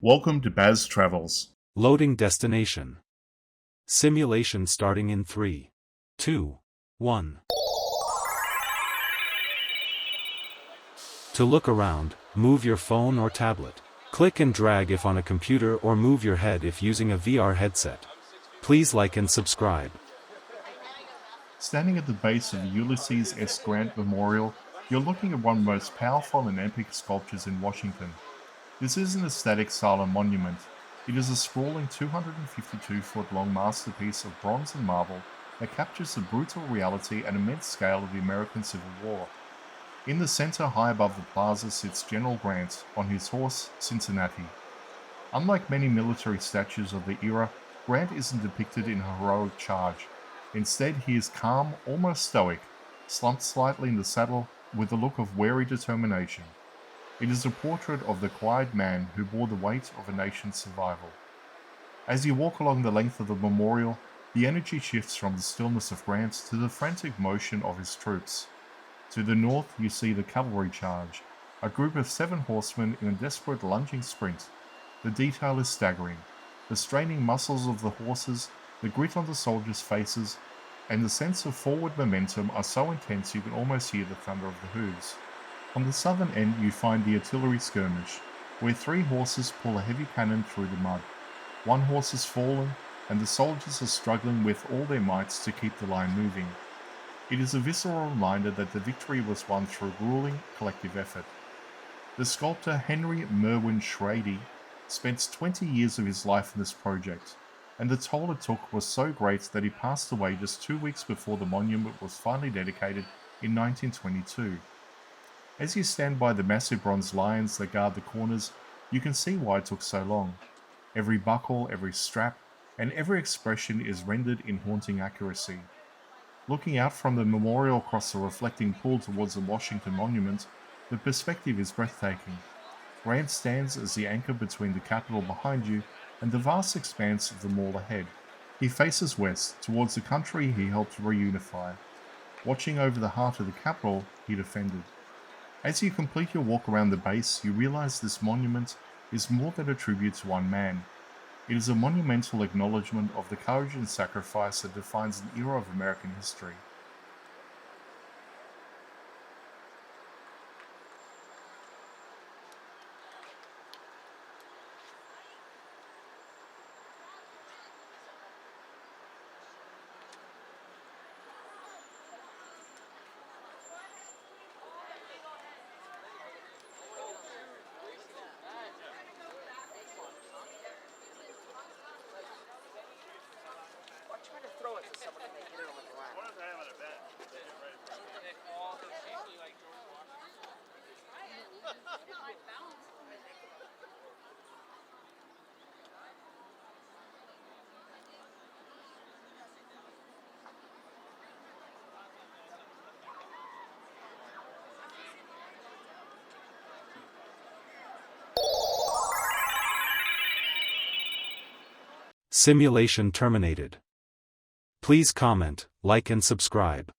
Welcome to Baz Travels. Loading destination. Simulation starting in 3, 2, 1. To look around, move your phone or tablet. Click and drag if on a computer or move your head if using a VR headset. Please like and subscribe. Standing at the base of the Ulysses S. Grant Memorial, you're looking at one of the most powerful and epic sculptures in Washington. This isn't a static silent monument. It is a sprawling 252-foot-long masterpiece of bronze and marble that captures the brutal reality and immense scale of the American Civil War. In the center, high above the plaza, sits General Grant on his horse, Cincinnati. Unlike many military statues of the era, Grant isn't depicted in a heroic charge. Instead, he is calm, almost stoic, slumped slightly in the saddle with a look of wary determination. It is a portrait of the quiet man who bore the weight of a nation's survival. As you walk along the length of the memorial, the energy shifts from the stillness of Grant to the frantic motion of his troops. To the north, you see the Cavalry Charge, a group of 7 horsemen in a desperate lunging sprint. The detail is staggering. The straining muscles of the horses, the grit on the soldiers' faces, and the sense of forward momentum are so intense you can almost hear the thunder of the hooves. On the southern end you find the artillery skirmish, where 3 horses pull a heavy cannon through the mud. 1 horse has fallen, and the soldiers are struggling with all their mights to keep the line moving. It is a visceral reminder that the victory was won through grueling collective effort. The sculptor Henry Merwin Schrady spent 20 years of his life in this project, and the toll it took was so great that he passed away just 2 weeks before the monument was finally dedicated in 1922. As you stand by the massive bronze lions that guard the corners, you can see why it took so long. Every buckle, every strap, and every expression is rendered in haunting accuracy. Looking out from the memorial across the reflecting pool towards the Washington Monument, the perspective is breathtaking. Grant stands as the anchor between the Capitol behind you and the vast expanse of the mall ahead. He faces west, towards the country he helped reunify. Watching over the heart of the Capitol, he defended. As you complete your walk around the base, you realize this monument is more than a tribute to one man. It is a monumental acknowledgement of the courage and sacrifice that defines an era of American history. Try to throw it to someone and they hit it on the ground. What if they have an event? Simulation terminated. Please comment, like and subscribe.